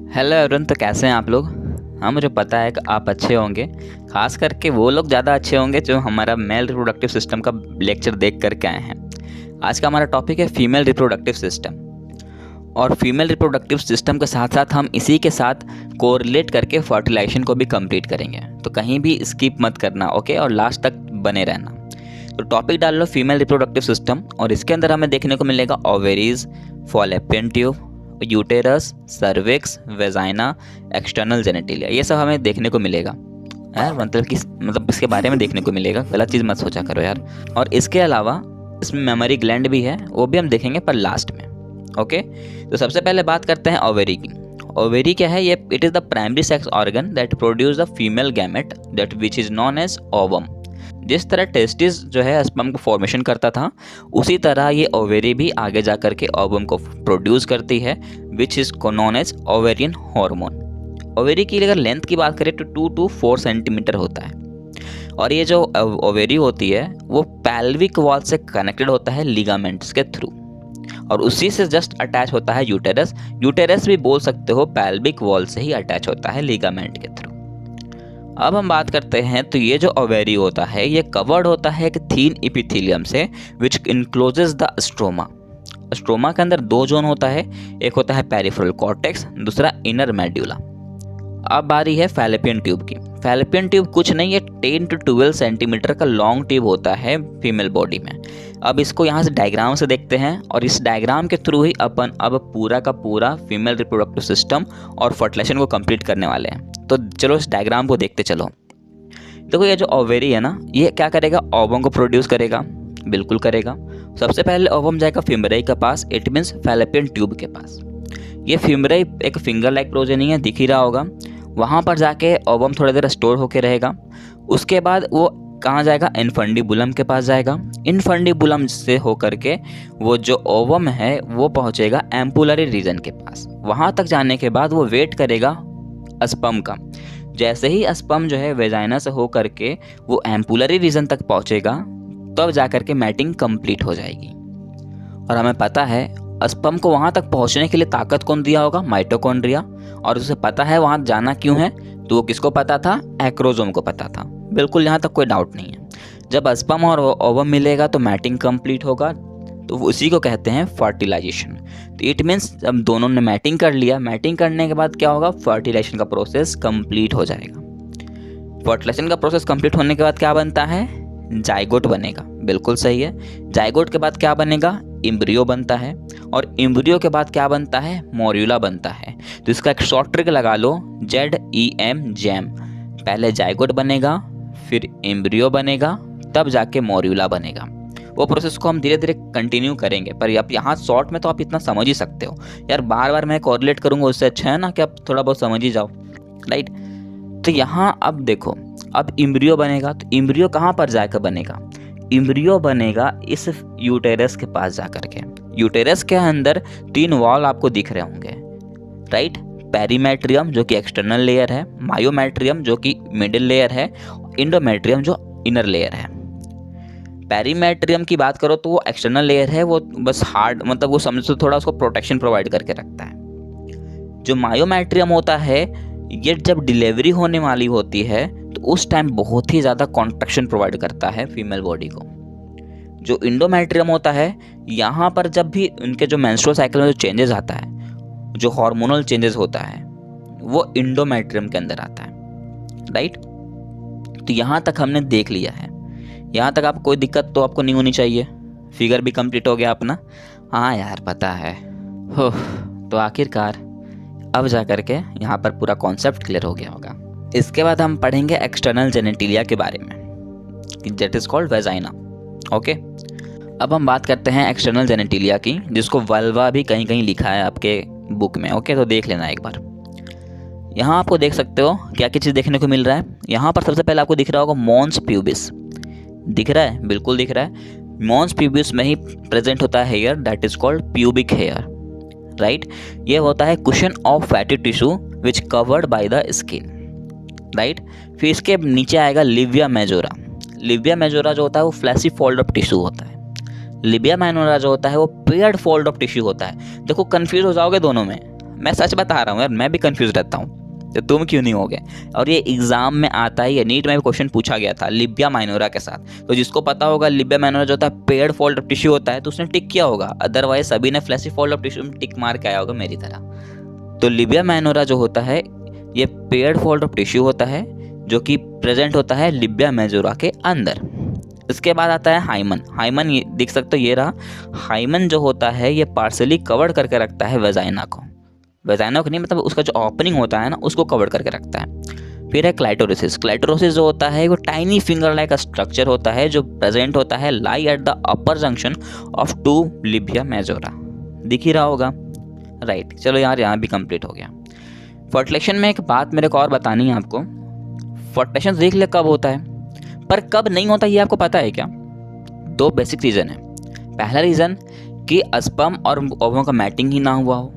Hello everyone. तो कैसे हैं आप लोग? हाँ, मुझे पता है कि आप अच्छे होंगे। खास करके वो लोग ज़्यादा अच्छे होंगे जो हमारा मेल रिप्रोडक्टिव सिस्टम का लेक्चर देख करके आए हैं। आज का हमारा टॉपिक है फीमेल रिप्रोडक्टिव सिस्टम। और फीमेल रिप्रोडक्टिव सिस्टम के साथ साथ हम इसी के साथ कोरिलेट करके फर्टिलाइजेशन को भी कंप्लीट करेंगे। तो कहीं भी स्किप मत करना, ओके, और लास्ट तक बने रहना। तो टॉपिक डाल लो फीमेल रिप्रोडक्टिव सिस्टम, और इसके अंदर हमें देखने को मिलेगा ovaries, Fallopian tube, uterus, cervix, vagina, external genitalia. ये सब हमें देखने को मिलेगा यार, मतलब इसके बारे में देखने को मिलेगा। गलत चीज़ मत सोचा करो यार। और इसके अलावा इसमें मेमोरी ग्लैंड भी है, वो भी हम देखेंगे पर लास्ट में। ओके, तो सबसे पहले बात करते हैं ओवेरी की। ओवेरी क्या है? ये it is the primary sex organ that produce the female gamete that which is known as ovum. जिस तरह टेस्टिस जो है स्पर्म को फॉर्मेशन करता था, उसी तरह ये ओवेरी भी आगे जा करके ओवम को प्रोड्यूस करती है, which is known as ovarian hormone. Ovary की अगर लेंथ की बात करें तो 2 to 4 सेंटीमीटर होता है। और ये जो ओवेरी होती है वो पैल्विक वॉल से कनेक्टेड होता है लिगामेंट्स के थ्रू, और उसी से जस्ट अटैच होता है यूटेरस। यूटेरस भी बोल सकते हो पैल्विक वॉल से ही अटैच होता है लिगामेंट के थ्रू। अब हम बात करते हैं, तो ये जो ओवेरी होता है ये कवर्ड होता है एक थीन एपिथेलियम से विच इनक्लोजेस द स्ट्रोमा। स्ट्रोमा के अंदर 2 जोन होता है, एक होता है पेरिफेरल कॉर्टेक्स, दूसरा इनर मेड्यूला। अब बारी है फैलोपियन ट्यूब की। फैलोपियन ट्यूब कुछ नहीं है, 10 to 12 सेंटीमीटर का लॉन्ग ट्यूब होता है फीमेल बॉडी में। अब इसको यहाँ से डायग्राम से देखते हैं, और इस डायग्राम के थ्रू ही अपन अब पूरा का पूरा फीमेल रिप्रोडक्टिव सिस्टम और फर्टिलाइजेशन को कंप्लीट करने वाले हैं। तो चलो इस डायग्राम को देखते चलो। देखो, ये जो ओवेरी है ना, ये क्या करेगा? ओवम को प्रोड्यूस करेगा, बिल्कुल करेगा। सबसे पहले ओवम जाएगा फिमरई के पास, इट मीन्स फैलोपियन ट्यूब के पास। ये फिमरई एक फिंगर लाइक प्रोजेनी है, दिख ही रहा होगा। वहाँ पर जाके ओवम थोड़ी देर स्टोर होके रहेगा। उसके बाद वो कहाँ जाएगा? इनफंडिबुलम के पास जाएगा। इनफंडिबुलम से होकर के वो जो ओवम है वो पहुँचेगा एम्पुलरी रीजन के पास। वहाँ तक जाने के बाद वो वेट करेगा स्पर्म का। जैसे ही स्पर्म जो है वेजाइना से हो करके वो एम्पुलरी रीजन तक पहुंचेगा, तब जाकर के मैटिंग कंप्लीट हो जाएगी। और हमें पता है स्पर्म को वहां तक पहुंचने के लिए ताकत कौन दिया होगा? माइटोकॉन्ड्रिया। और उसे पता है वहां जाना क्यों है, तो वो किसको पता था? एक्रोजोम को पता था। बिल्कुल, यहाँ तक कोई डाउट नहीं है। जब स्पर्म और ओवम मिलेगा तो मैटिंग कंप्लीट होगा, तो उसी को कहते हैं फर्टिलाइजेशन। तो इट मीन्स जब दोनों ने मैटिंग कर लिया, मैटिंग करने के बाद क्या होगा? फर्टिलाइजेशन का प्रोसेस कंप्लीट हो जाएगा। फर्टिलाइजेशन का प्रोसेस कंप्लीट होने के बाद क्या बनता है? जाइगोट बनेगा। बिल्कुल सही है। जाइगोट के बाद क्या बनेगा? एम्ब्रियो बनता है। और एम्ब्रियो के बाद क्या बनता है? मोर्यूला बनता है। तो इसका एक शॉर्ट ट्रिक लगा लो, ZEM, जैम। पहले जाइगोट बनेगा, फिर एम्ब्रियो बनेगा, तब जाके मोर्यूला बनेगा। वो प्रोसेस को हम धीरे धीरे कंटिन्यू करेंगे, पर अब यहाँ शॉर्ट में तो आप इतना समझ ही सकते हो यार। बार बार मैं कोरिलेट करूँगा, उससे अच्छा है ना कि आप थोड़ा बहुत समझ ही जाओ, राइट। तो यहाँ अब देखो, अब एम्ब्रियो बनेगा, तो एम्ब्रियो कहाँ पर जाकर बनेगा? एम्ब्रियो बनेगा इस यूटेरस के पास जाकर के। यूटेरस के अंदर 3 वॉल आपको दिख रहे होंगे, राइट। पेरीमेट्रियम जो कि एक्सटर्नल लेयर है, मायोमेट्रियम जो कि मिडिल लेयर है, इंडोमेट्रियम जो इनर लेयर है। पेरीमेट्रियम की बात करो तो वो एक्सटर्नल लेयर है, वो बस हार्ड, मतलब वो समझो थोड़ा उसको प्रोटेक्शन प्रोवाइड करके रखता है। जो मायोमेट्रियम होता है, ये जब डिलीवरी होने वाली होती है तो उस टाइम बहुत ही ज़्यादा कॉन्ट्रैक्शन प्रोवाइड करता है फीमेल बॉडी को। जो इंडोमेट्रियम होता है, यहाँ पर जब भी उनके जो मेंस्ट्रुअल साइकिल में जो चेंजेस आता है, जो हार्मोनल चेंजेस होता है, वो इंडोमेट्रियम के अंदर आता है, राइट। तो यहाँ तक हमने देख लिया है। यहाँ तक आपको कोई दिक्कत तो आपको नहीं होनी चाहिए। फिगर भी कंप्लीट हो गया अपना। हाँ यार, पता है हो। तो आखिरकार अब जा कर के यहाँ पर पूरा कॉन्सेप्ट क्लियर हो गया होगा। इसके बाद हम पढ़ेंगे एक्सटर्नल जेनेटिलिया के बारे में, that is called vagina. Okay, अब हम बात करते हैं एक्सटर्नल जेनेटिलिया की, जिसको वल्वा भी कहीं कहीं लिखा है आपके बुक में। ओके, तो देख लेना एक बार। यहाँ आपको देख सकते हो क्या क्या चीज़ देखने को मिल रहा है। यहाँ पर सबसे पहले आपको दिख रहा होगा मॉन्स प्यूबिस। दिख रहा है? बिल्कुल दिख रहा है। मॉन्स प्यूबिस में ही प्रेजेंट होता है hair, that is called pubic hair, right. ये होता है cushion of fatty tissue which covered by the skin, right. फिर इसके नीचे आएगा लिविया मेजोरा। लिविया मेजोरा जो होता है वो फ्लैसी फोल्ड ऑफ टिश्यू होता है। लिविया माइनोरा जो होता है वो पेयर्ड फोल्ड ऑफ टिश्यू होता है। देखो, कंफ्यूज हो जाओगे दोनों में। मैं सच बता रहा हूँ यार, मैं भी कंफ्यूज रहता हूँ, तो तुम क्यों नहीं होगे। और ये एग्जाम में आता ही है, नीट में भी क्वेश्चन पूछा गया था लिबिया माइनोरा के साथ। तो जिसको पता होगा लिबिया माइनोरा जो होता है पेयर्ड फोल्ड ऑफ टिश्यू होता है, तो उसने टिक किया होगा, अदरवाइज सभी ने फ्लैशी फोल्ड ऑफ टिश्यू में टिक मार के आया होगा मेरी तरह। तो लिबिया माइनोरा जो होता है ये पेयर्ड फोल्ड ऑफ टिश्यू होता है जो कि प्रेजेंट होता है लिबिया मेजोरा के अंदर। इसके बाद आता है हाइमन। हाइमन ये देख सकते हो, ये रहा हाइमन जो होता है ये पार्सली कवर करके रखता है वेजाइना को। वेजाइना को नहीं, मतलब उसका जो ओपनिंग होता है ना उसको कवर करके रखता है। फिर है क्लाइटोरिसिस। क्लाइटोरिसिस जो होता है वो टाइनी फिंगर लाइक स्ट्रक्चर होता है जो प्रेजेंट होता है lie at the upper junction of two labia majora. दिख ही रहा होगा, राइट। चलो यार यहाँ भी कंप्लीट हो गया। फर्टिलाइजेशन में एक बात मेरे को और बतानी है आपको। फर्टिलाइजेशन देख ले कब होता है, पर कब नहीं होता ये आपको पता है क्या? दो बेसिक रीज़न है। पहला रीज़न कि स्पर्म और ओवम का मैटिंग ही ना हुआ हो,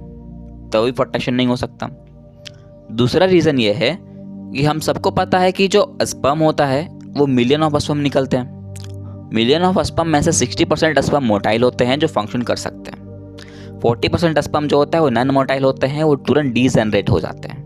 तो भी फर्टिलाइजेशन नहीं हो सकता। दूसरा रीज़न ये है कि हम सबको पता है कि जो स्पर्म होता है वो मिलियन ऑफ स्पर्म निकलते हैं। मिलियन ऑफ स्पर्म में से 60% स्पर्म मोटाइल होते हैं जो फंक्शन कर सकते हैं। 40% स्पर्म जो होता है वो नॉन मोटाइल होते हैं, वो तुरंत डीजनरेट हो जाते हैं।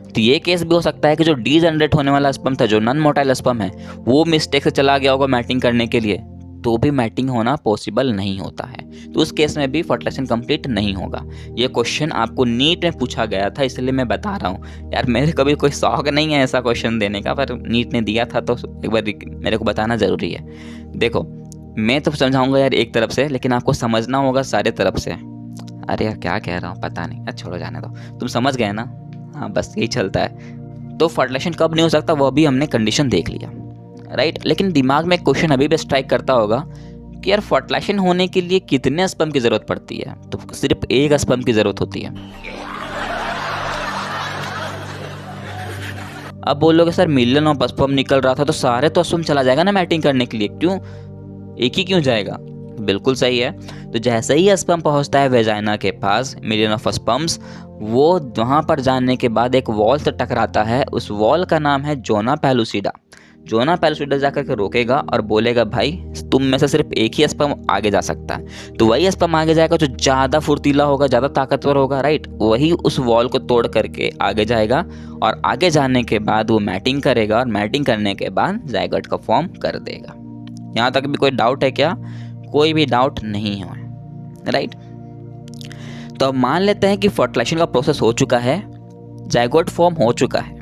तो ये केस भी हो सकता है कि जो डीजनरेट होने वाला स्पर्म था, जो नॉन मोटाइल स्पर्म है, वो मिस्टेक से चला गया होगा मैटिंग करने के लिए, तो भी मैटिंग होना पॉसिबल नहीं होता है। तो उस केस में भी फर्टिलाइजेशन कंप्लीट नहीं होगा। ये क्वेश्चन आपको नीट में पूछा गया था, इसलिए मैं बता रहा हूँ यार। मेरे कभी कोई शौक नहीं है ऐसा क्वेश्चन देने का, पर नीट ने दिया था तो एक बार मेरे को बताना ज़रूरी है। देखो मैं तो समझाऊंगा यार एक तरफ से, लेकिन आपको समझना होगा सारे तरफ से। अरे यार क्या कह रहा हूँ पता नहीं, अच्छा छोड़ो जाने दो, तुम समझ गए ना। हाँ बस यही चलता है। तो फर्टिलाइजेशन कब नहीं हो सकता वो भी हमने कंडीशन देख लिया, राइट। लेकिन दिमाग में एक क्वेश्चन अभी भी स्ट्राइक करता होगा कि यार फर्टिलाइजेशन होने के लिए कितने स्पर्म की ज़रूरत पड़ती है? तो सिर्फ एक स्पर्म की ज़रूरत होती है। अब बोलोगे सर मिलियन ऑफ स्पर्म निकल रहा था तो सारे तो स्पर्म चला जाएगा ना मैटिंग करने के लिए, क्यों एक ही क्यों जाएगा? बिल्कुल सही है। तो जैसे ही स्पर्म पहुंचता है वेजाइना के पास, मिलियन ऑफ स्पर्म्स, वो वहाँ पर जाने के बाद एक वॉल से टकराता है। उस वॉल का नाम है जोना पेलुसिडा। जोना पेलुसिडा जाकर के रोकेगा और बोलेगा भाई तुम में से सिर्फ एक ही स्पर्म आगे जा सकता है। तो वही स्पर्म आगे जाएगा जो ज़्यादा फुर्तीला होगा, ज़्यादा ताकतवर होगा, राइट। वही उस वॉल को तोड़ करके आगे जाएगा और आगे जाने के बाद वो मैटिंग करेगा और मैटिंग करने के बाद जायगोट का फॉर्म कर देगा। यहाँ तक भी कोई डाउट है क्या? कोई भी डाउट नहीं है, राइट। तो अब मान लेते हैं कि फर्टिलाइजेशन का प्रोसेस हो चुका है, जायगोट फॉर्म हो चुका है।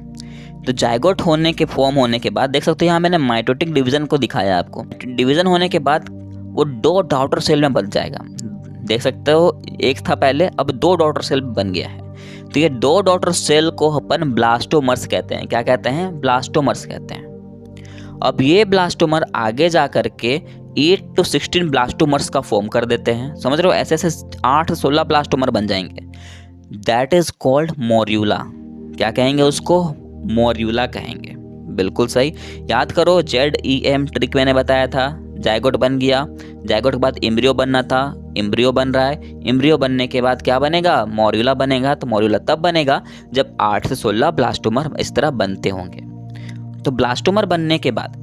तो जायगोट होने के फॉर्म होने के बाद देख सकते हो यहाँ मैंने माइटोटिक डिवीजन को दिखाया आपको। डिवीजन होने के बाद वो 2 डॉटर सेल में बन जाएगा। देख सकते हो एक था पहले, अब 2 डॉटर सेल बन गया है। तो ये 2 डॉटर सेल को अपन ब्लास्टोमर्स कहते हैं। क्या कहते हैं? ब्लास्टोमर्स कहते हैं। अब ये ब्लास्टोमर आगे जा करके 8 to 16 ब्लास्टोमर्स का फॉर्म कर देते हैं। समझ रहे हो? ऐसे ऐसे 8 से 16 ब्लास्टोमर बन जाएंगे। That is called morula. क्या कहेंगे उसको? मोर्यूला कहेंगे। बिल्कुल सही। याद करो ZEM ट्रिक मैंने बताया था। जायगोट बन गया, जायगोट के बाद एम्ब्रियो बनना था, एम्ब्रियो बन रहा है, एम्ब्रियो बनने के बाद क्या बनेगा? मोर्यूला बनेगा। तो मोर्यूला तब बनेगा जब 8 से 16 ब्लास्टोमर इस तरह बनते होंगे। तो ब्लास्टोमर बनने के बाद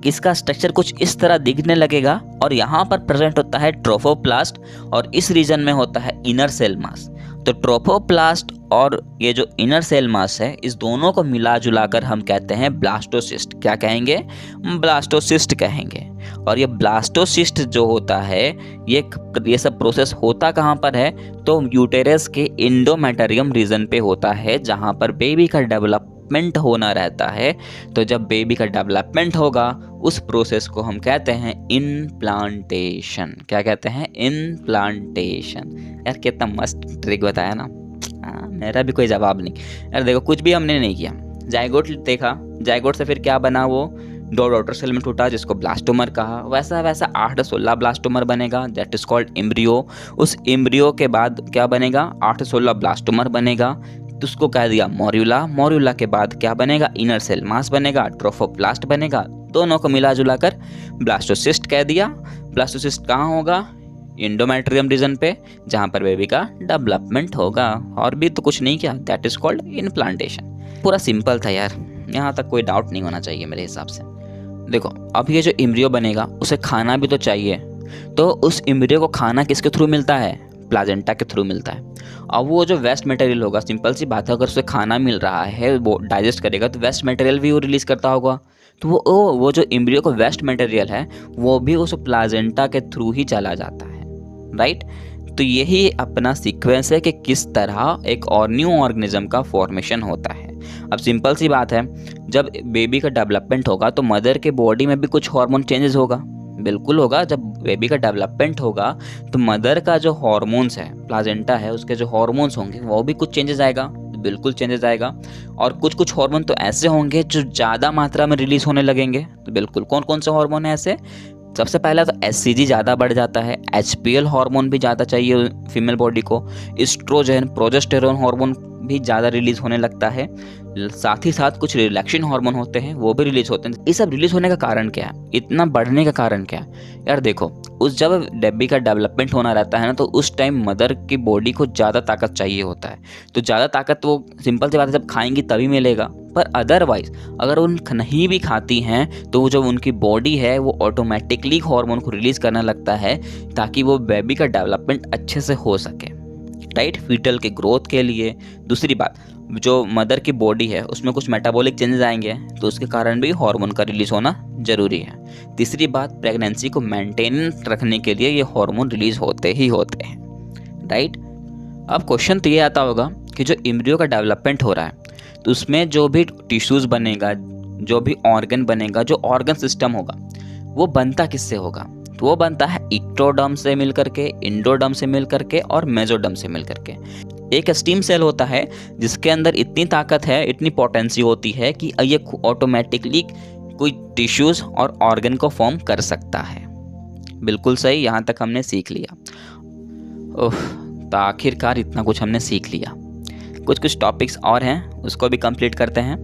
इसका स्ट्रक्चर कुछ इस तरह दिखने लगेगा और यहाँ पर प्रेजेंट होता है ट्रोफोप्लास्ट और इस रीजन में होता है इनर सेल मास। तो ट्रोफोप्लास्ट और ये जो इनर सेल मास है, इस दोनों को मिला जुलाकर हम कहते हैं ब्लास्टोसिस्ट। क्या कहेंगे? ब्लास्टोसिस्ट कहेंगे। और ये ब्लास्टोसिस्ट जो होता है ये सब प्रोसेस होता कहाँ पर है? तो यूटेरस के एंडोमेटेरियम रीजन पे होता है, जहाँ पर बेबी का डेवलपमेंट होना रहता है। तो जब बेबी का डेवलपमेंट होगा उस प्रोसेस को हम कहते हैं इनप्लांटेशन। क्या कहते हैं? इनप्लांटेशन। यार कितना मस्त ट्रिक बताया ना। मेरा भी कोई जवाब नहीं यार। देखो कुछ भी हमने नहीं किया, जायगोट देखा, जायगोट से फिर क्या बना? वो 2 डॉटर सेल में टूटा जिसको ब्लास्टोमर कहा। वैसा 8 से 16 ब्लास्टोमर बनेगा, दैट इज कॉल्ड एम्ब्रियो। उस एम्ब्रियो के बाद क्या बनेगा? 8 से 16 ब्लास्टोमर बनेगा, तो उसको कह दिया मोर्यूला। मोर्यूला के बाद क्या बनेगा? इनर सेल मास बनेगा, ट्रोफोप्लास्ट बनेगा। दोनों को मिला जुला कर ब्लास्टोसिस्ट कह दिया। ब्लास्टोसिस्ट कहाँ होगा? एंडोमेट्रियम रीजन पे, जहाँ पर बेबी का डेवलपमेंट होगा। और भी तो कुछ नहीं किया, दैट इज कॉल्ड इनप्लांटेशन। पूरा सिंपल था यार, यहाँ तक कोई डाउट नहीं होना चाहिए मेरे हिसाब से। देखो अब ये जो एम्ब्रियो बनेगा उसे खाना भी तो चाहिए। तो उस एम्ब्रियो को खाना किसके थ्रू मिलता है? प्लाजेंटा के थ्रू मिलता है। अब वो जो वेस्ट मटेरियल होगा, सिंपल सी बात है, अगर उसे खाना मिल रहा है, वो डाइजेस्ट करेगा तो वेस्ट मटेरियल भी वो रिलीज़ करता होगा। तो वो जो एम्ब्रियो का वेस्ट मटेरियल है वो भी उस प्लाजेंटा के थ्रू ही चला जाता है, राइट। तो यही अपना सीक्वेंस है कि किस तरह एक और न्यू ऑर्गेनिज्म का फॉर्मेशन होता है। अब सिंपल सी बात है, जब बेबी का डेवलपमेंट होगा तो मदर के बॉडी में भी कुछ हार्मोन चेंजेस होगा, बिल्कुल होगा। जब बेबी का डेवलपमेंट होगा तो मदर का जो हार्मोन्स है, प्लाजेंटा है, उसके जो हार्मोन्स होंगे वो भी कुछ चेंजेस आएगा, बिल्कुल चेंजेस आएगा। और कुछ हार्मोन तो ऐसे होंगे जो ज़्यादा मात्रा में रिलीज होने लगेंगे, तो बिल्कुल कौन कौन से हार्मोन है ऐसे। सबसे पहला तो एचसीजी ज़्यादा बढ़ जाता है, एचपीएल हार्मोन भी ज़्यादा चाहिए फीमेल बॉडी को, एस्ट्रोजन प्रोजेस्टेरोन हार्मोन भी ज़्यादा रिलीज होने लगता है, साथ ही साथ कुछ रिलैक्सेशन हार्मोन होते हैं वो भी रिलीज होते हैं। ये सब रिलीज होने का कारण क्या है, इतना बढ़ने का कारण क्या है यार? देखो, उस जब बेबी का डेवलपमेंट होना रहता है ना, तो उस टाइम मदर की बॉडी को ज़्यादा ताकत चाहिए होता है। तो ज़्यादा ताकत वो सिंपल सी बात है जब खाएंगी तभी मिलेगा, पर अदरवाइज अगर उन नहीं भी खाती हैं तो जो उनकी बॉडी है वो ऑटोमेटिकली हार्मोन को रिलीज करने लगता है ताकि वो बेबी का डेवलपमेंट अच्छे से हो सके, राइट, फीटल के ग्रोथ के लिए। दूसरी बात, जो मदर की बॉडी है उसमें कुछ मेटाबॉलिक चेंजेस आएंगे तो उसके कारण भी हार्मोन का रिलीज होना जरूरी है। तीसरी बात, प्रेगनेंसी को मेंटेन रखने के लिए ये हार्मोन रिलीज होते ही होते हैं, राइट। अब क्वेश्चन तो ये आता होगा कि जो एम्ब्रियो का डेवलपमेंट हो रहा है तो उसमें जो भी टिश्यूज़ बनेगा, जो भी ऑर्गन बनेगा, जो ऑर्गन सिस्टम होगा, वो बनता किससे होगा? तो वो बनता है इक्टोडर्म से मिल करके, इंडोडर्म से मिल करके और मेसोडर्म से मिल करके। एक स्टीम सेल होता है जिसके अंदर इतनी ताकत है, इतनी पोटेंसी होती है कि ये ऑटोमेटिकली कोई टिश्यूज़ और ऑर्गन को फॉर्म कर सकता है। बिल्कुल सही, यहाँ तक हमने सीख लिया। ओह, तो आखिरकार इतना कुछ हमने सीख लिया। कुछ टॉपिक्स और हैं, उसको भी कंप्लीट करते हैं।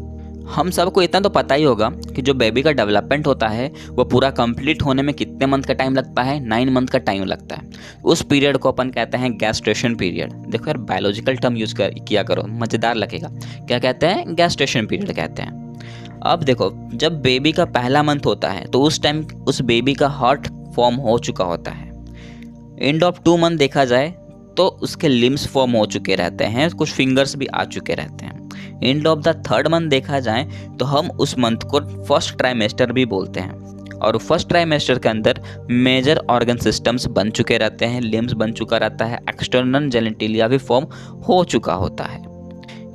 हम सबको इतना तो पता ही होगा कि जो बेबी का डेवलपमेंट होता है वो पूरा कंप्लीट होने में कितने मंथ का टाइम लगता है? 9 मंथ का टाइम लगता है। उस पीरियड को अपन कहते हैं गैस्ट्रेशन पीरियड। देखो यार, बायोलॉजिकल टर्म यूज़ किया करो, मज़ेदार लगेगा। क्या कहते हैं? गैस्ट्रेशन पीरियड कहते हैं। अब देखो, जब बेबी का पहला मंथ होता है तो उस टाइम उस बेबी का हार्ट फॉर्म हो चुका होता है। एंड ऑफ 2 मंथ देखा जाए तो उसके लिम्स फॉर्म हो चुके रहते हैं, कुछ फिंगर्स भी आ चुके रहते हैं। End of the 3rd month देखा जाए तो हम उस मंथ को फर्स्ट ट्राइमेस्टर भी बोलते हैं। और फर्स्ट ट्राइमेस्टर के अंदर मेजर ऑर्गन सिस्टम्स बन चुके रहते हैं, लिम्स बन चुका रहता है, एक्सटर्नल जेनिटेलिया भी फॉर्म हो चुका होता है।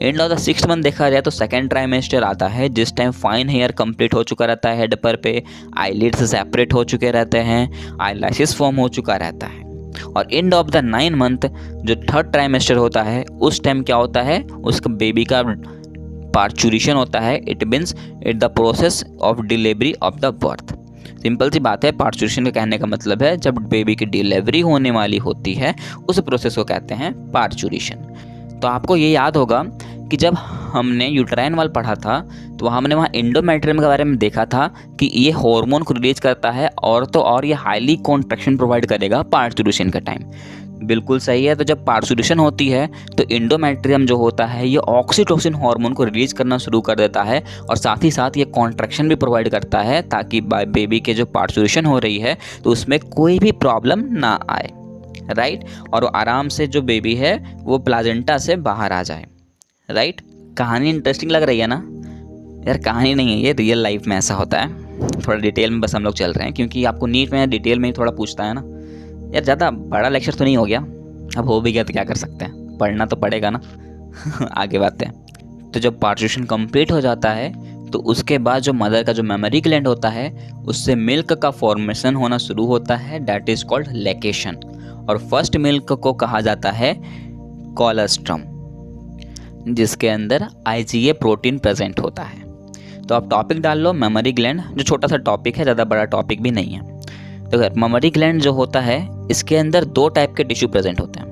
End of the 6th month देखा जाए तो सेकेंड ट्राइमेस्टर आता है, जिस टाइम फाइन हेयर कंप्लीट हो चुका रहता है हेड पर पे, आईलिड्स सेपरेट हो चुके रहते हैं, आईलैशेस फॉर्म हो चुका रहता है। और एंड ऑफ द 9 मंथ जो 3rd ट्राइमेस्टर होता है, उस टाइम क्या होता है? उसका बेबी का पार्चुरेशन होता है। It means it the process of delivery of the birth. Simple सी बात है, पार्चुरेशन का कहने का मतलब है जब बेबी की डिलीवरी होने वाली होती है उस प्रोसेस को कहते हैं पार्चुरेशन। तो आपको ये याद होगा कि जब हमने यूट्राइन वाल पढ़ा था तो हमने वहाँ एंडोमेट्रियम के बारे में देखा था कि ये हार्मोन को रिलीज करता है और ये हाईली कॉन्ट्रैक्शन प्रोवाइड करेगा पार्चुरेशन का टाइम। बिल्कुल सही है। तो जब पार्चुरेशन होती है तो एंडोमेट्रियम जो होता है ये ऑक्सीटोसिन हार्मोन को रिलीज करना शुरू कर देता है और साथ ही साथ ये कॉन्ट्रैक्शन भी प्रोवाइड करता है ताकि बेबी के जो पार्चुरेशन हो रही है तो उसमें कोई भी प्रॉब्लम ना आए, राइट, और आराम से जो बेबी है वो प्लाजेंटा से बाहर आ जाए, राइट। कहानी इंटरेस्टिंग लग रही है ना यार? कहानी नहीं है, ये रियल लाइफ में ऐसा होता है। थोड़ा डिटेल में बस हम लोग चल रहे हैं क्योंकि आपको नीट में डिटेल में ही थोड़ा पूछता है ना यार। ज़्यादा बड़ा लेक्चर तो नहीं हो गया, अब हो भी गया तो क्या कर सकते हैं, पढ़ना तो पड़ेगा ना। आगे बात है। तो जब पार्चुरेशन कंप्लीट हो जाता है तो उसके बाद जो मदर का जो मेमोरी ग्लैंड होता है उससे मिल्क का फॉर्मेशन होना शुरू होता है, दैट इज कॉल्ड लैकेशन। और फर्स्ट मिल्क को कहा जाता है कोलोस्ट्रम, जिसके अंदर IgA प्रोटीन प्रेजेंट होता है। तो आप टॉपिक डाल लो मेमोरी ग्लैंड, जो छोटा सा टॉपिक है, ज़्यादा बड़ा टॉपिक भी नहीं है। तो अगर मेमोरी ग्लैंड जो होता है इसके अंदर 2 टाइप के टिश्यू प्रेजेंट होते हैं।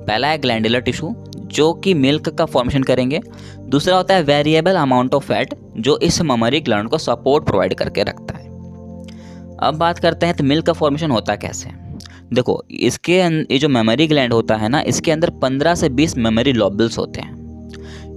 पहला है ग्लैंडुलर टिश्यू जो कि मिल्क का फॉर्मेशन करेंगे। दूसरा होता है वेरिएबल अमाउंट ऑफ फैट जो इस मेमोरी ग्लैंड को सपोर्ट प्रोवाइड करके रखता है। अब बात करते हैं तो मिल्क का फॉर्मेशन होता कैसे। देखो, ये जो मेमोरी ग्लैंड होता है ना, इसके अंदर 15 से 20 मेमोरी लोबल्स होते हैं।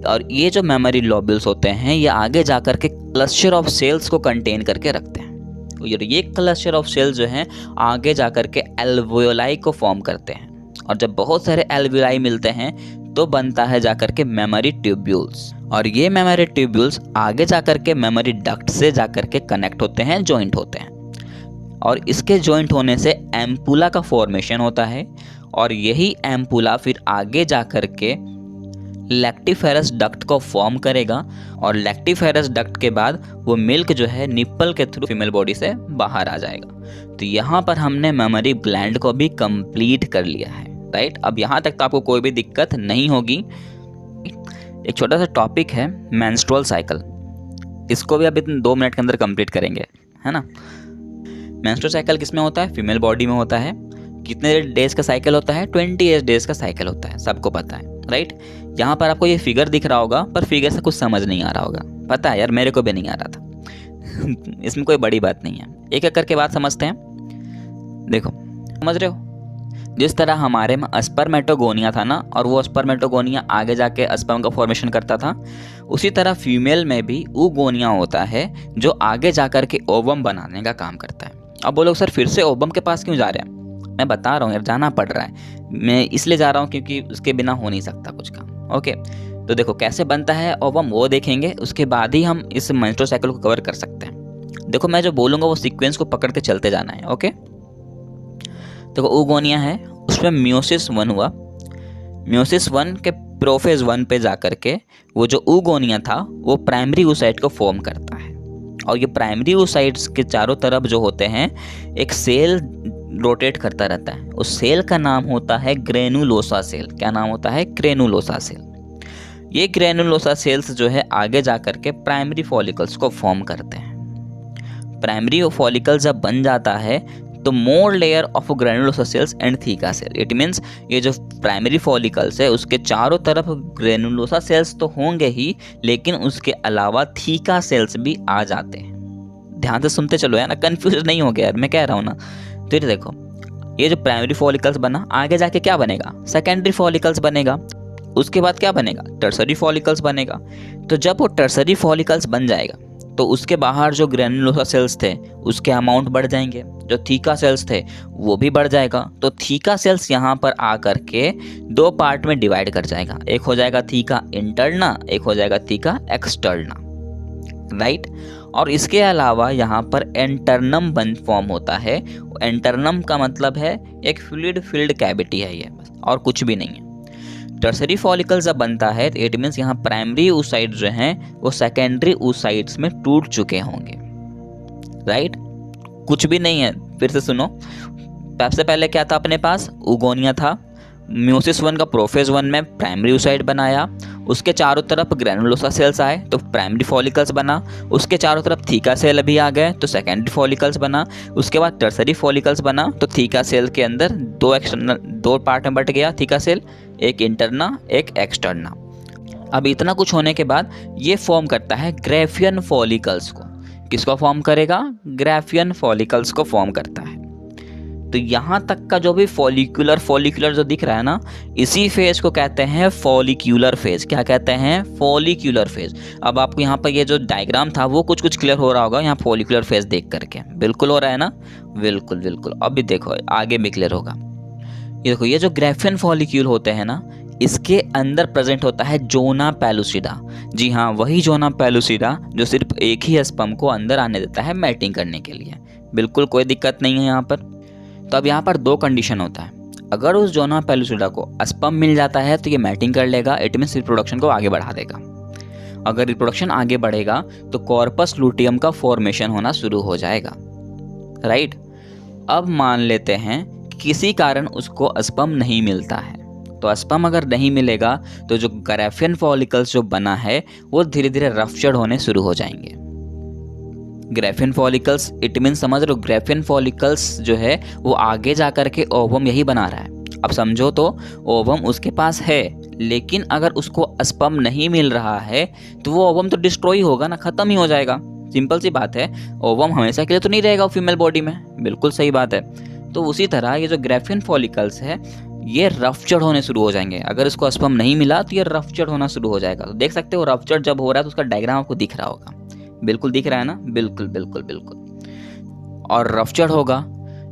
और ये जो मेमोरी लोबल्स होते हैं ये आगे जाकर के क्लस्टर ऑफ सेल्स को कंटेन करके रखते हैं। और ये क्लस्टर ऑफ सेल्स जो हैं आगे जाकर के एल्वियोलाई को फॉर्म करते हैं। और जब बहुत सारे एल्विलाई मिलते हैं तो बनता है जाकर के मेमोरी ट्यूब्यूल्स, और ये मेमोरी ट्यूब्यूल्स आगे जाकर के मेमोरी डक्ट से जाकर के कनेक्ट होते हैं, जॉइंट होते हैं, और इसके जॉइंट होने से एम्पुला का फॉर्मेशन होता है, और यही एम्पुला फिर आगे जाकर के लैक्टिफेरस डक्ट को फॉर्म करेगा, और लैक्टिफेरस डक्ट के बाद वो मिल्क जो है निप्पल के थ्रू फीमेल बॉडी से बाहर आ जाएगा। तो यहाँ पर हमने मेमोरी ग्लैंड को भी कंप्लीट कर लिया है, राइट। अब यहाँ तक तो आपको कोई भी दिक्कत नहीं होगी। एक छोटा सा टॉपिक है मेंस्ट्रुअल साइकिल, इसको भी अभी 2 मिनट के अंदर कंप्लीट करेंगे, है ना। मेंस्ट्रुअल साइकिल किस में होता है? फीमेल बॉडी में होता है। कितने डेज का साइकिल होता है? 28 डेज का साइकिल होता है, सबको पता है, राइट। यहाँ पर आपको ये फिगर दिख रहा होगा, पर फिगर से कुछ समझ नहीं आ रहा होगा, पता है यार, मेरे को भी नहीं आ रहा था। इसमें कोई बड़ी बात नहीं है, एक एक करके बात समझते हैं। देखो, समझ रहे हो, जिस तरह हमारे में स्पर्मेटोगोनिया था ना, और वो स्पर्मेटोगोनिया आगे जाके स्पर्म का फॉर्मेशन करता था, उसी तरह फीमेल में भी oogonia होता है जो आगे जाकर के ओवम बनाने का काम करता है। अब बोलो सर फिर से ओवम के पास क्यों जा रहे हैं? मैं बता रहा हूँ यार, जाना पड़ रहा है, मैं इसलिए जा रहा हूँ क्योंकि उसके बिना हो नहीं सकता कुछ काम। ओके, तो देखो कैसे बनता है ओवम, वो देखेंगे, उसके बाद ही हम इस मेंस्ट्रुअल साइकिल को कवर कर सकते हैं। देखो मैं जो बोलूँगा वो सीक्वेंस को पकड़ के चलते जाना है। ओके, देखो oogonia है, उसमें मियोसिस 1 हुआ, मियोसिस 1 के प्रोफेज 1 पे जाकर के वो जो oogonia था वो प्राइमरी oocyte को फॉर्म करता है, और ये प्राइमरी oocytes के चारों तरफ जो होते हैं एक सेल रोटेट करता रहता है, उस सेल का नाम होता है ग्रेनुलोसा सेल। क्या नाम होता है? Granulosa cell. ये ग्रेनुलोसा सेल्स जो है आगे जाकर के प्राइमरी फॉलिकल्स को फॉर्म करते हैं। प्राइमरी फॉलिकल जब बन जाता है तो more layer of granulosa cells and theca cell, it means ये जो प्राइमरी फॉलिकल्स है उसके चारों तरफ ग्रेनुलोसा सेल्स तो होंगे ही, लेकिन उसके अलावा थीका सेल्स भी आ जाते हैं। ध्यान से सुनते चलो यार, कंफ्यूज नहीं हो गया यार, मैं कह रहा हूँ ना। तो ये देखो, ये जो प्राइमरी फॉलिकल्स बना, आगे जाके क्या बनेगा? सेकेंडरी फॉलिकल्स बनेगा। उसके बाद क्या बनेगा? टर्सरी फॉलिकल्स बनेगा। तो जब वो टर्सरी फॉलिकल्स बन जाएगा तो उसके बाहर जो ग्रेनुलोसा सेल्स थे उसके अमाउंट बढ़ जाएंगे, जो थीका सेल्स थे वो भी बढ़ जाएगा। तो थीका सेल्स यहाँ पर आकर के 2 पार्ट में डिवाइड कर जाएगा, एक हो जाएगा थीका इंटरना, एक हो जाएगा थीका एक्सटर्ना, राइट। और इसके अलावा यहाँ पर एंटरनम बन फॉर्म होता है। एंटरनम का मतलब है एक फ्लूइड फिल्ड कैविटी है ये, बस और कुछ भी नहीं है। टर्सरी फॉलिकल जब बनता है तो इट मीन्स यहाँ प्राइमरी oocytes जो हैं वो सेकेंडरी oocytes में टूट चुके होंगे, राइट। कुछ भी नहीं है, फिर से सुनो। सबसे पहले क्या था अपने पास? oogonia था। मियोसिस 1 का प्रोफेज 1 में प्राइमरी oocyte बनाया, उसके चारों तरफ ग्रेनुलोसा सेल्स आए तो प्राइमरी फॉलिकल्स बना, उसके चारों तरफ थीका सेल भी आ गए तो सेकेंडरी फॉलिकल्स बना, उसके बाद टर्सरी फॉलिकल्स बना तो थीका सेल के अंदर 2 पार्ट में बट गया थीका सेल, एक इंटरना एक एक्सटर्ना। अब इतना कुछ होने के बाद ये फॉर्म करता है ग्राफियन फॉलिकल्स को। किसको फॉर्म करेगा? ग्राफियन फॉलिकल्स को फॉर्म करता है। तो यहाँ तक का जो भी फॉलिक्यूलर जो दिख रहा है ना, इसी फेज को कहते हैं फॉलिक्यूलर फेज। क्या कहते हैं? Follicular phase. अब आपको यहाँ पर ये जो डायग्राम था वो कुछ क्लियर हो रहा होगा यहाँ फॉलिक्यूलर फेज देख करके, बिल्कुल हो रहा है ना? बिल्कुल बिल्कुल। अब भी देखो आगे भी क्लियर होगा। ये देखो, ये जो ग्राफियन फॉलिक्यूल होते हैं ना, इसके अंदर प्रेजेंट होता है जोना पेलुसिडा। जी हाँ, वही जोना पेलुसिडा जो सिर्फ एक ही स्पर्म को अंदर आने देता है मैटिंग करने के लिए। बिल्कुल कोई दिक्कत नहीं है यहाँ पर। तो अब यहाँ पर 2 कंडीशन होता है। अगर उस जोना पेलुसिडा को स्पर्म मिल जाता है तो ये मैटिंग कर लेगा, इट मीन्स रिप्रोडक्शन को आगे बढ़ा देगा। अगर रिप्रोडक्शन आगे बढ़ेगा तो कॉर्पस लूटियम का फॉर्मेशन होना शुरू हो जाएगा, राइट। अब मान लेते हैं किसी कारण उसको स्पर्म नहीं मिलता है, तो स्पर्म अगर नहीं मिलेगा तो जो ग्राफियन फॉलिकल्स जो बना है वो धीरे धीरे रफ्चर्ड होने शुरू हो जाएंगे। ग्राफियन फॉलिकल्स इट मीन समझ रहे हो, ग्राफियन फॉलिकल्स जो है वो आगे जाकर के ओवम यही बना रहा है। अब समझो तो ओवम उसके पास है, लेकिन अगर उसको स्पर्म नहीं मिल रहा है तो वो ओवम तो डिस्ट्रॉय होगा ना, खत्म ही हो जाएगा। सिंपल सी बात है, ओवम हमेशा के लिए तो नहीं रहेगा फीमेल बॉडी में, बिल्कुल सही बात है। तो उसी तरह ये जो ग्राफियन फॉलिकल्स है ये रफ्चर्ड होने शुरू हो जाएंगे। अगर इसको स्पर्म नहीं मिला तो ये रफ्चर्ड होना शुरू हो जाएगा। तो देख सकते हो रफ्चर्ड जब हो रहा है तो उसका डायग्राम आपको दिख रहा होगा, बिल्कुल दिख रहा है ना? बिल्कुल बिल्कुल बिल्कुल। और रफ्चर्ड होगा,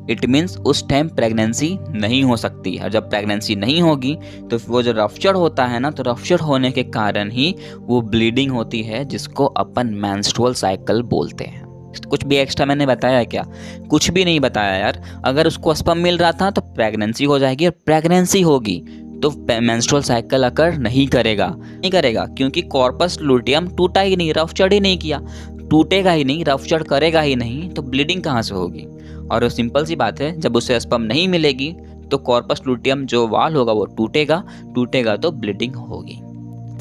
इट मीन्स उस टाइम प्रेगनेंसी नहीं हो सकती। और जब प्रेगनेंसी नहीं होगी तो वो जो रप्चर होता है ना, तो रप्चर होने के कारण ही वो ब्लीडिंग होती है, जिसको अपन मेंस्ट्रुअल साइकिल बोलते हैं। कुछ भी एक्स्ट्रा मैंने बताया है क्या? कुछ भी नहीं बताया यार। अगर उसको स्पर्म मिल रहा था तो प्रेगनेंसी हो जाएगी, और प्रेगनेंसी होगी तो मेंस्ट्रुअल साइकिल अकर नहीं करेगा क्योंकि कॉर्पस लूटियम टूटा ही नहीं, रप्चर ही नहीं किया। टूटेगा ही नहीं, रप्चर करेगा ही नहीं, तो ब्लीडिंग कहाँ से होगी? और सिंपल सी बात है, जब उसे स्पर्म नहीं मिलेगी तो कॉर्पस लूटियम जो वाल होगा वो टूटेगा तो ब्लीडिंग होगी।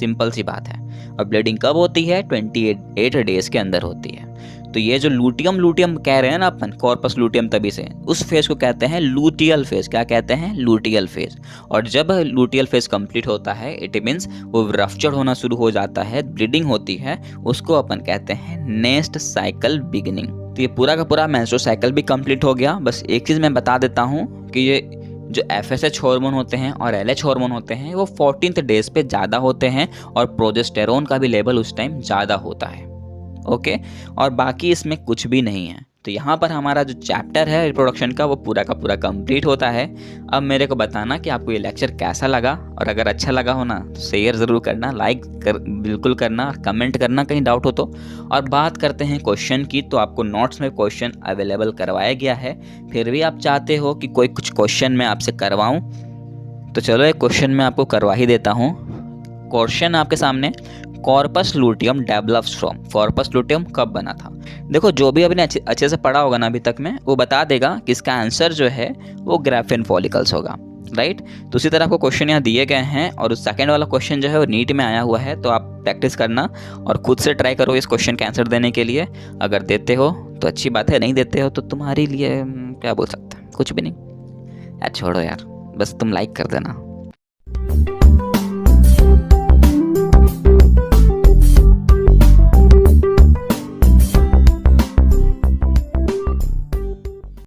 सिंपल सी बात है। और ब्लीडिंग कब होती है? 28 डेज के अंदर होती है। तो ये जो लूटियम कह रहे हैं ना अपन, कॉर्पस लूटियम, तभी से उस फेज को कहते हैं लूटियल फेज। क्या कहते हैं? Luteal phase. और जब लूटियल फेज कंप्लीट होता है, इट मीन्स वो रप्चर होना शुरू हो जाता है, ब्लीडिंग होती है, उसको अपन कहते हैं नेक्स्ट साइकिल बिगिनिंग। तो ये पूरा का पूरा मेंस्ट्रुअल साइकिल भी कंप्लीट हो गया। बस एक चीज़ मैं बता देता हूँ कि ये जो FSH हार्मोन होते हैं और LH हार्मोन होते हैं वो 14th डेज पे ज़्यादा होते हैं, और प्रोजेस्टेरोन का भी लेवल उस टाइम ज़्यादा होता है। ओके, और बाकी इसमें कुछ भी नहीं है। तो यहाँ पर हमारा जो चैप्टर है रिप्रोडक्शन का वो पूरा का पूरा कंप्लीट होता है। अब मेरे को बताना कि आपको ये लेक्चर कैसा लगा, और अगर अच्छा लगा हो ना तो शेयर ज़रूर करना, बिल्कुल करना, कमेंट करना कहीं डाउट हो तो। और बात करते हैं क्वेश्चन की, तो आपको नोट्स में क्वेश्चन अवेलेबल करवाया गया है। फिर भी आप चाहते हो कि कोई कुछ क्वेश्चन मैं आपसे करवाऊँ, तो चलो एक क्वेश्चन मैं आपको करवा ही देता हूँ। क्वेश्चन आपके सामने, corpus luteum develops from, corpus luteum कब बना था? देखो, जो भी अभी अच्छे से पढ़ा होगा ना अभी तक में, वो बता देगा कि इसका आंसर जो है वो ग्राफेन फॉलिकल्स होगा, राइट। तो उसी तरह आपको क्वेश्चन यहाँ दिए गए हैं, और उस सेकंड वाला क्वेश्चन जो है वो नीट में आया हुआ है, तो आप प्रैक्टिस करना और खुद से ट्राई करो इस क्वेश्चन का आंसर देने के लिए। अगर देते हो तो अच्छी बात है, नहीं देते हो तो तुम्हारे लिए क्या बोल सकते हैं, कुछ भी नहीं यार, छोड़ो यार, बस तुम लाइक कर देना।